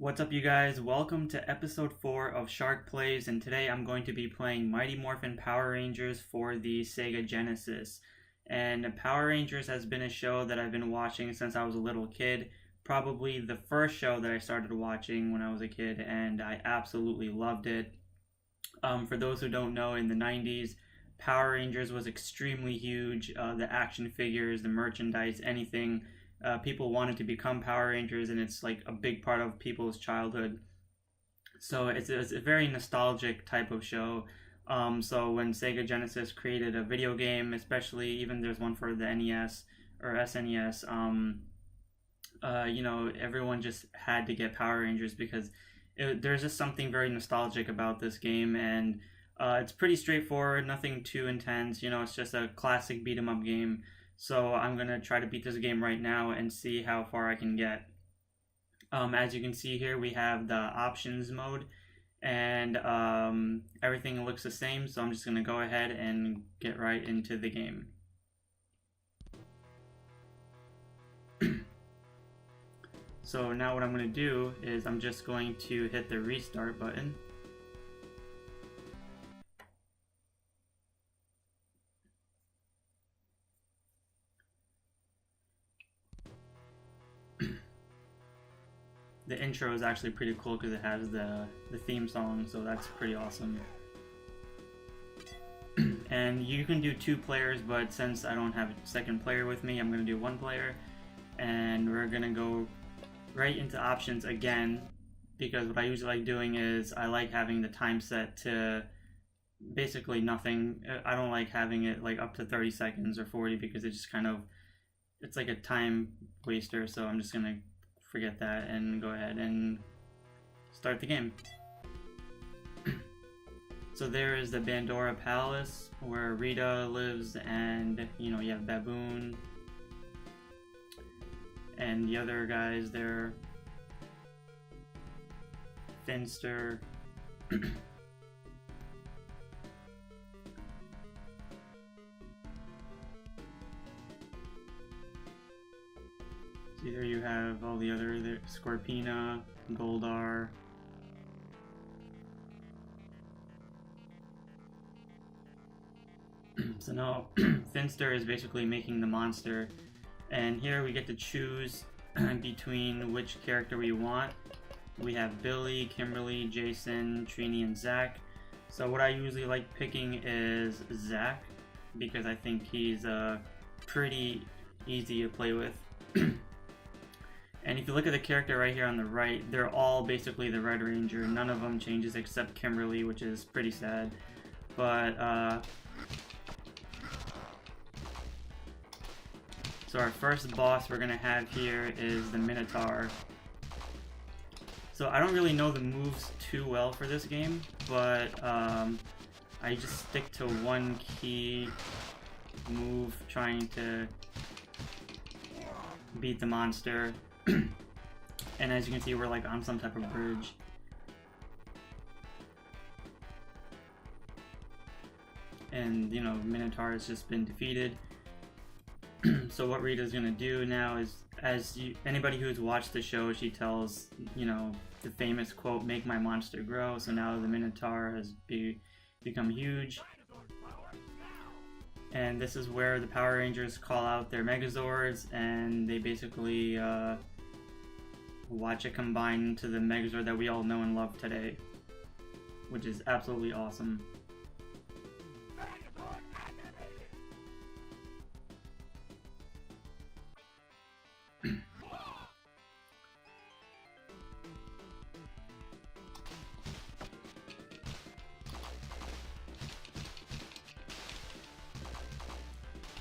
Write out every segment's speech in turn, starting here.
What's up, you guys? Welcome to episode 4 of SHARKPLAYS, and today I'm going to be playing Mighty Morphin Power Rangers for the Sega Genesis. And Power Rangers has been a show that I've been watching since I was a little kid. Probably the first show that I started watching when I was a kid, and I absolutely loved it. For those who don't know, in the 90s, Power Rangers was extremely huge. The action figures, the merchandise, anything. People wanted to become Power Rangers, and it's like a big part of people's childhood. So it's a very nostalgic type of show. So when Sega Genesis created a video game, especially even there's one for the NES or SNES, everyone just had to get Power Rangers because there's just something very nostalgic about this game, and it's pretty straightforward, nothing too intense. It's just a classic beat 'em up game. So I'm going to try to beat this game right now and see how far I can get. As you can see here, we have the options mode, and everything looks the same, so I'm just going to go ahead and get right into the game. So now what I'm going to do is I'm just going to hit the restart button. The intro is actually pretty cool because it has the theme song, so that's pretty awesome. And you can do 2 players, but since I don't have a second player with me, I'm going to do 1 player. And we're going to go right into options again, because what I usually like doing is I like having the time set to basically nothing. I don't like having it like up to 30 seconds or 40 because it just it's like a time waster, so I'm just going to forget that and go ahead and start the game. So there is the Bandora Palace where Rita lives, and you have Baboon and the other guys there, Finster. So here you have all the other Scorpina, Goldar. So now Finster is basically making the monster, and here we get to choose between which character we want. We have Billy, Kimberly, Jason, Trini, and Zach. So what I usually like picking is Zach because I think he's pretty easy to play with. And if you look at the character right here on the right, they're all basically the Red Ranger. None of them changes except Kimberly, which is pretty sad. But, so our first boss we're going to have here is the Minotaur. So I don't really know the moves too well for this game, but I just stick to one key move trying to beat the monster. And as you can see, we're like on some type of bridge. And Minotaur has just been defeated. So what Rita's gonna do now is, anybody who's watched the show, she tells the famous quote, "Make my monster grow." So now the Minotaur has become huge. And this is where the Power Rangers call out their Megazords, and they basically watch it combine into the Megazord that we all know and love today, which is absolutely awesome.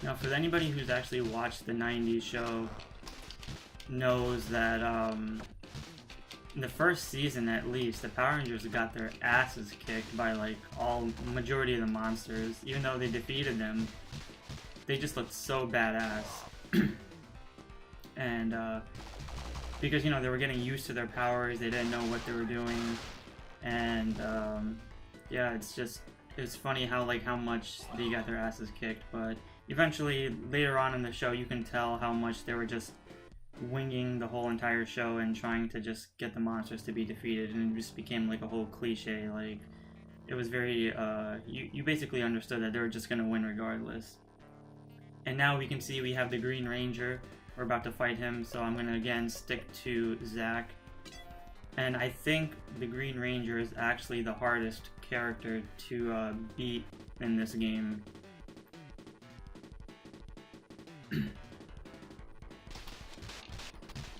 Now, for anybody who's actually watched the 90s show, knows that in the first season at least, the Power Rangers got their asses kicked by like majority of the monsters. Even though they defeated them, they just looked so badass. And because they were getting used to their powers, they didn't know what they were doing, and yeah, it's funny how much they got their asses kicked. But eventually, later on in the show, you can tell how much they were just winging the whole entire show and trying to just get the monsters to be defeated, and it just became like a whole cliche. Like, it was very, you basically understood that they were just gonna win regardless. And now we can see we have the Green Ranger. We're about to fight him, so I'm gonna again stick to Zack. And I think the Green Ranger is actually the hardest character to beat in this game.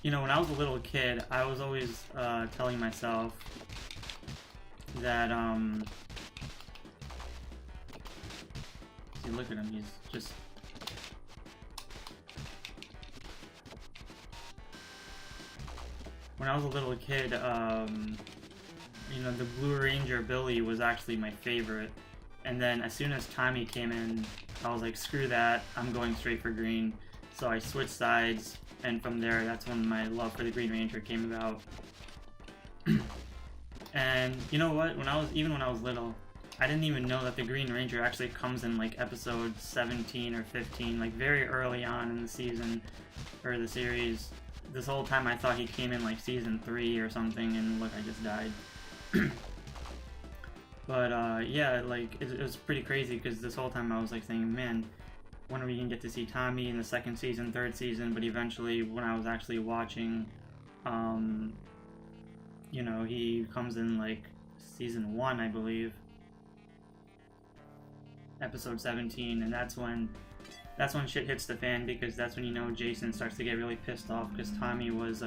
You know, when I was a little kid, I was always telling myself that, see, look at him, he's just... When I was a little kid, you know, the Blue Ranger Billy was actually my favorite. And then as soon as Tommy came in, I was like, screw that, I'm going straight for green. So I switched sides, and from there, that's when my love for the Green Ranger came about. And you know what? Even when I was little, I didn't even know that the Green Ranger actually comes in like episode 17 or 15, like very early on in the season, or the series. This whole time I thought he came in like season 3 or something, and look, I just died. But yeah, like, it was pretty crazy, because this whole time I was like saying, man, when are we gonna get to see Tommy in the 2nd season, 3rd season? But eventually, when I was actually watching, you know, he comes in like season 1, I believe, episode 17, and that's when shit hits the fan, because that's when, you know, Jason starts to get really pissed off, because Tommy was,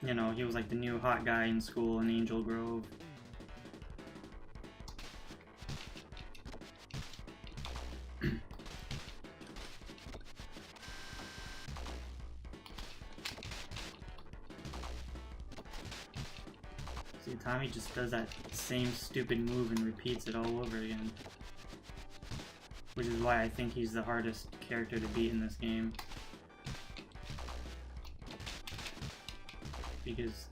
you know, he was like the new hot guy in school in Angel Grove. See, Tommy just does that same stupid move and repeats it all over again. Which is why I think he's the hardest character to beat in this game. Because...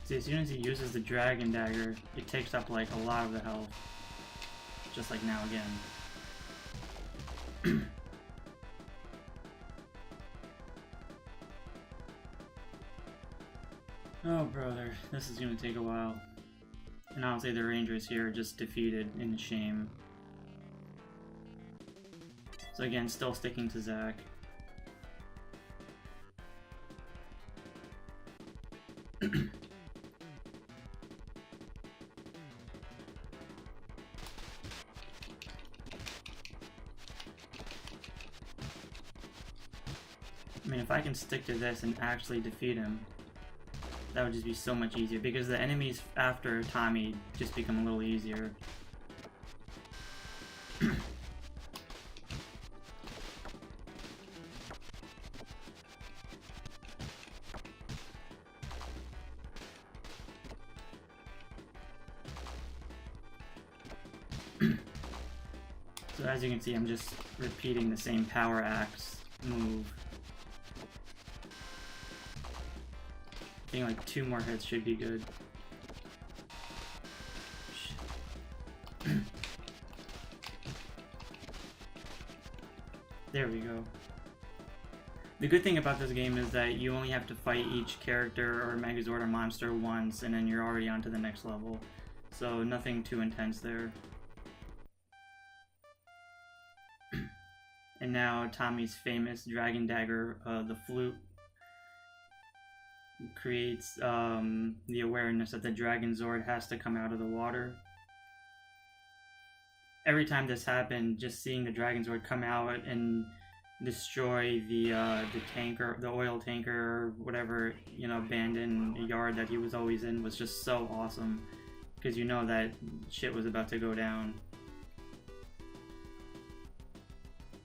See, as soon as he uses the Dragon Dagger, it takes up like a lot of the health. Just like now again. Oh brother, this is gonna take a while. And honestly, the Rangers here are just defeated in shame. So again, still sticking to Zack. I mean, if I can stick to this and actually defeat him, that would just be so much easier, because the enemies after Tommy just become a little easier. So as you can see, I'm just repeating the same power axe move. I think like 2 more hits should be good. There we go. The good thing about this game is that you only have to fight each character or Megazord or monster once, and then you're already on to the next level. So nothing too intense there. And now Tommy's famous Dragon Dagger, the flute, creates the awareness that the Dragon Zord has to come out of the water. Every time this happened, just seeing the Dragon Zord come out and destroy the tanker, the oil tanker, or whatever, you know, abandoned yard that he was always in, was just so awesome, because you know that shit was about to go down.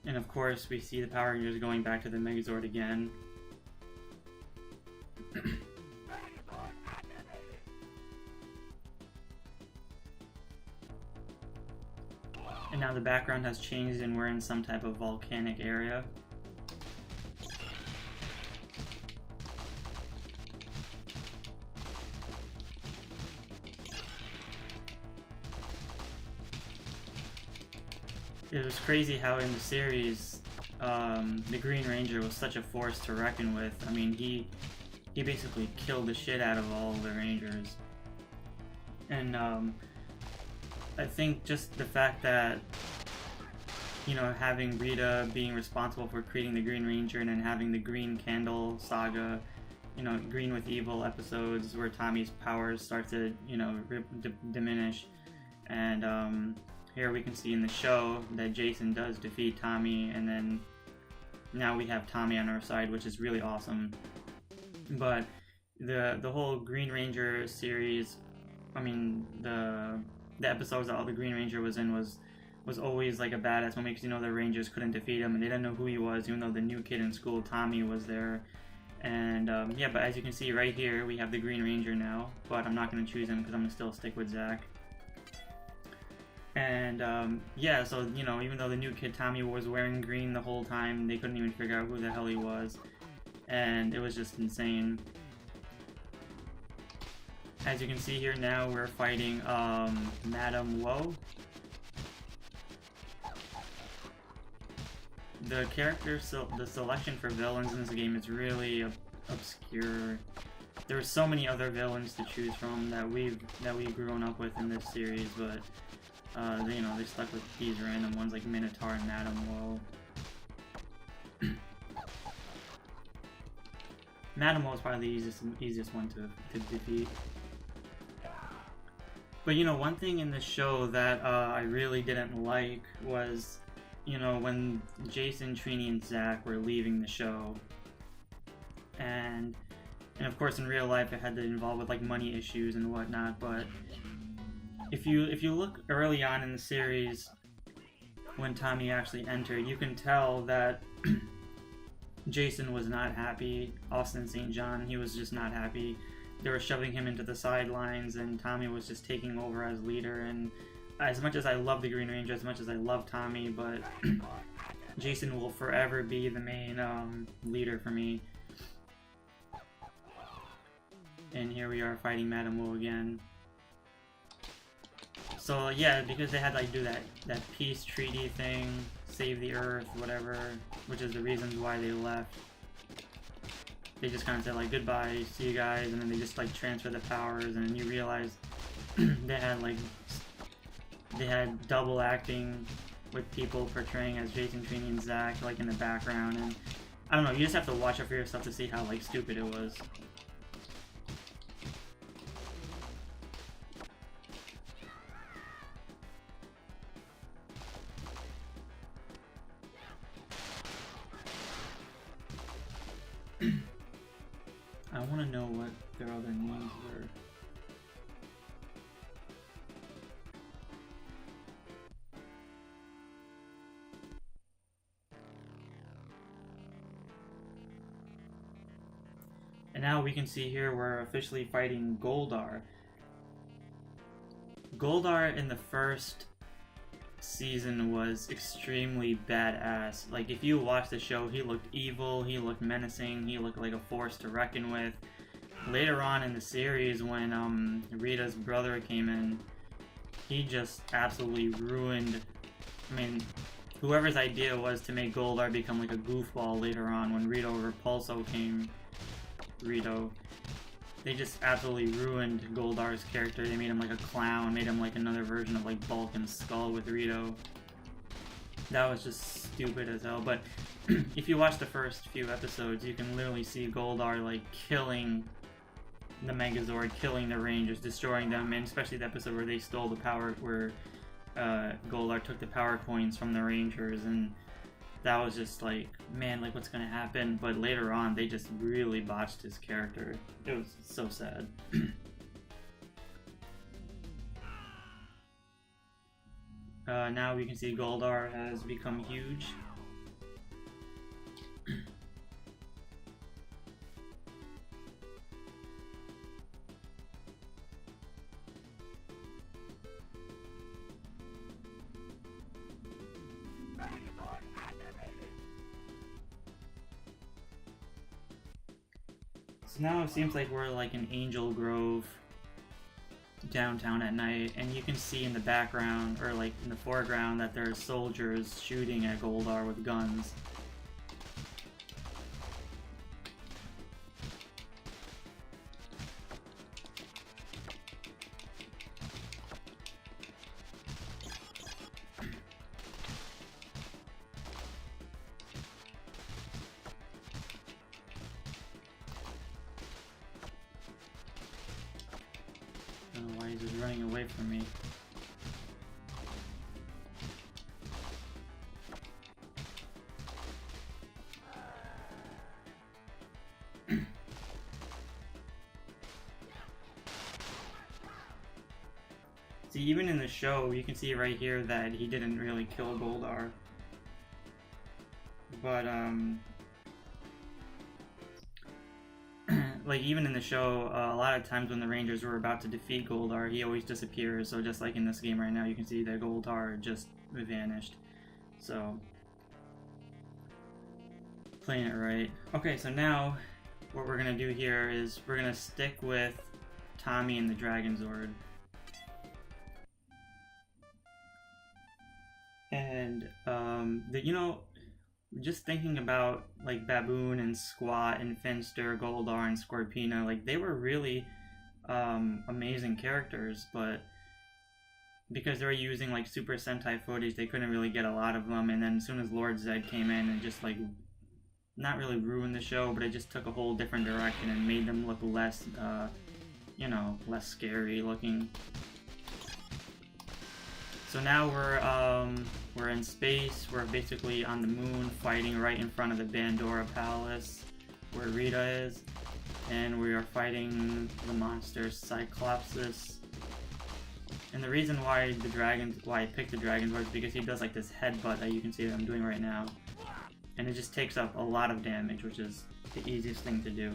And of course, we see the Power Rangers going back to the Megazord again. And now the background has changed and we're in some type of volcanic area. it was crazy how in the series, the Green Ranger was such a force to reckon with. I mean, he basically killed the shit out of all the Rangers. And I think just the fact that, you know, having Rita being responsible for creating the Green Ranger and then having the Green Candle saga, you know, Green with Evil episodes where Tommy's powers start to, you know, diminish. And here we can see in the show that Jason does defeat Tommy, and then now we have Tommy on our side, which is really awesome. But the whole Green Ranger series, I mean, the episodes that all the Green Ranger was in was always like a badass moment, because, you know, the Rangers couldn't defeat him and they didn't know who he was, even though the new kid in school, Tommy, was there. And yeah, but as you can see right here, we have the Green Ranger now, but I'm not going to choose him because I'm going to still stick with Zach. And yeah, so, you know, even though the new kid Tommy was wearing green the whole time, they couldn't even figure out who the hell he was. And it was just insane. As you can see here now, we're fighting Madame Woe. The the selection for villains in this game is really obscure. There are so many other villains to choose from that we've grown up with in this series, but you know, they stuck with these random ones like Minotaur and Madame Woe. Madame Woe is probably the easiest one to defeat. But, you know, one thing in the show that I really didn't like was, you know, when Jason, Trini, and Zach were leaving the show, and of course in real life it had to involve with like money issues and whatnot. But if you look early on in the series, when Tommy actually entered, you can tell that Jason was not happy. Austin St. John, he was just not happy. They were shoving him into the sidelines, and Tommy was just taking over as leader. And as much as I love the Green Ranger, as much as I love Tommy, but Jason will forever be the main leader for me. And here we are fighting Madame Woe again. So yeah, because they had to like do that peace treaty thing, save the Earth, whatever, which is the reasons why they left. They just kind of said like goodbye, see you guys, and then they just like transfer the powers, and then you realize they had double acting with people portraying as Jason, Trini, and Zach like in the background, and I don't know, you just have to watch it for yourself to see how like stupid it was. I want to know what their other names were. And now we can see here we're officially fighting Goldar. Goldar in the first season was extremely badass. Like, if you watch the show, he looked evil, he looked menacing, he looked like a force to reckon with. Later on in the series, when Rita's brother came in, he just absolutely ruined. I mean, whoever's idea was to make Goldar become like a goofball later on when Rito Repulso came. They just absolutely ruined Goldar's character. They made him like a clown, made him like another version of like Bulk and Skull with Rito. That was just stupid as hell. But if you watch the first few episodes, you can literally see Goldar like killing the Megazord, killing the Rangers, destroying them, and especially the episode where they stole the power, where Goldar took the power coins from the Rangers, and that was just like, man, like what's gonna happen? But later on, they just really botched his character. It was so sad. Now we can see Goldar has become huge. So now it seems like we're like in Angel Grove. downtown at night, and you can see in the background, or like in the foreground, that there are soldiers shooting at Goldar with guns. I don't know why he's just running away from me. See, even in the show, you can see right here that he didn't really kill Goldar. But, like, even in the show, a lot of times when the Rangers were about to defeat Goldar, he always disappears. So just like in this game right now, you can see that Goldar just vanished. So, playing it right. Okay, so now, what we're gonna do here is we're gonna stick with Tommy and the Dragon Zord. And, you know, just thinking about, like, Baboon and Squat and Finster, Goldar and Scorpina, like, they were really, amazing characters, but because they were using, like, Super Sentai footage, they couldn't really get a lot of them, and then as soon as Lord Zed came in and just, like, not really ruined the show, but it just took a whole different direction and made them look less, you know, less scary looking. So now we're in space. We're basically on the moon, fighting right in front of the Bandora Palace, where Rita is, and we are fighting the monster Cyclopsis. And the reason why I picked the Dragon Zord is because he does like this headbutt that you can see that I'm doing right now, and it just takes up a lot of damage, which is the easiest thing to do.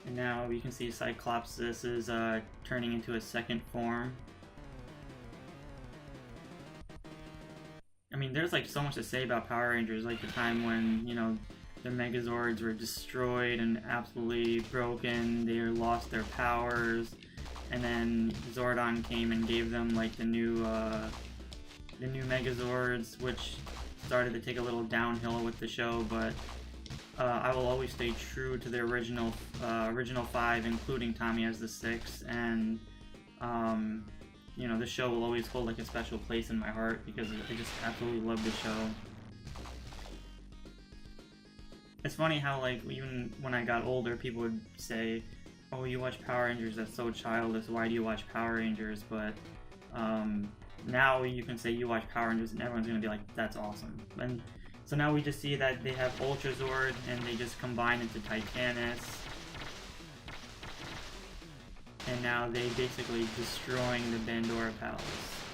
And now you can see Cyclopsis is turning into a second form. I mean, there's like so much to say about Power Rangers, like the time when, you know, the Megazords were destroyed and absolutely broken, they lost their powers, and then Zordon came and gave them like the new Megazords, which started to take a little downhill with the show, but I will always stay true to the original five, including Tommy as the sixth, and you know, the show will always hold like a special place in my heart because I just absolutely love the show. It's funny how, like, even when I got older, people would say, "Oh, you watch Power Rangers? That's so childish. Why do you watch Power Rangers?" But now you can say you watch Power Rangers, and everyone's gonna be like, "That's awesome." And so now we just see that they have Ultra Zord, and they just combine into Titanus. And now they basically destroying the Bandora Palace.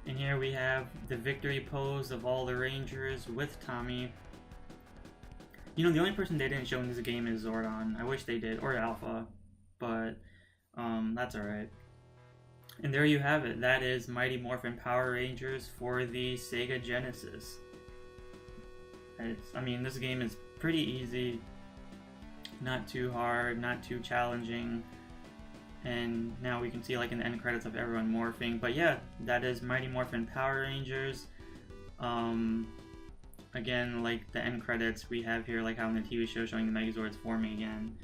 And here we have the victory pose of all the Rangers with Tommy. You know, the only person they didn't show in this game is Zordon. I wish they did, or Alpha, but that's alright. And there you have it. That is Mighty Morphin Power Rangers for the Sega Genesis. I mean, this game is pretty easy, not too hard, not too challenging, and now we can see like in the end credits of everyone morphing. But yeah, that is Mighty Morphin Power Rangers. Again, like the end credits we have here, like how in the TV show showing the Megazords forming again.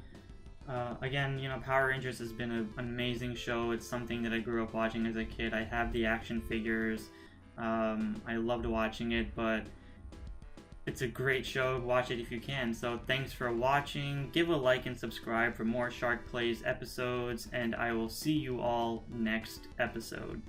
Again, you know, Power Rangers has been an amazing show. It's something that I grew up watching as a kid. I have the action figures. I loved watching it, but it's a great show. Watch it if you can. So thanks for watching. Give a like and subscribe for more Shark Plays episodes, and I will see you all next episode.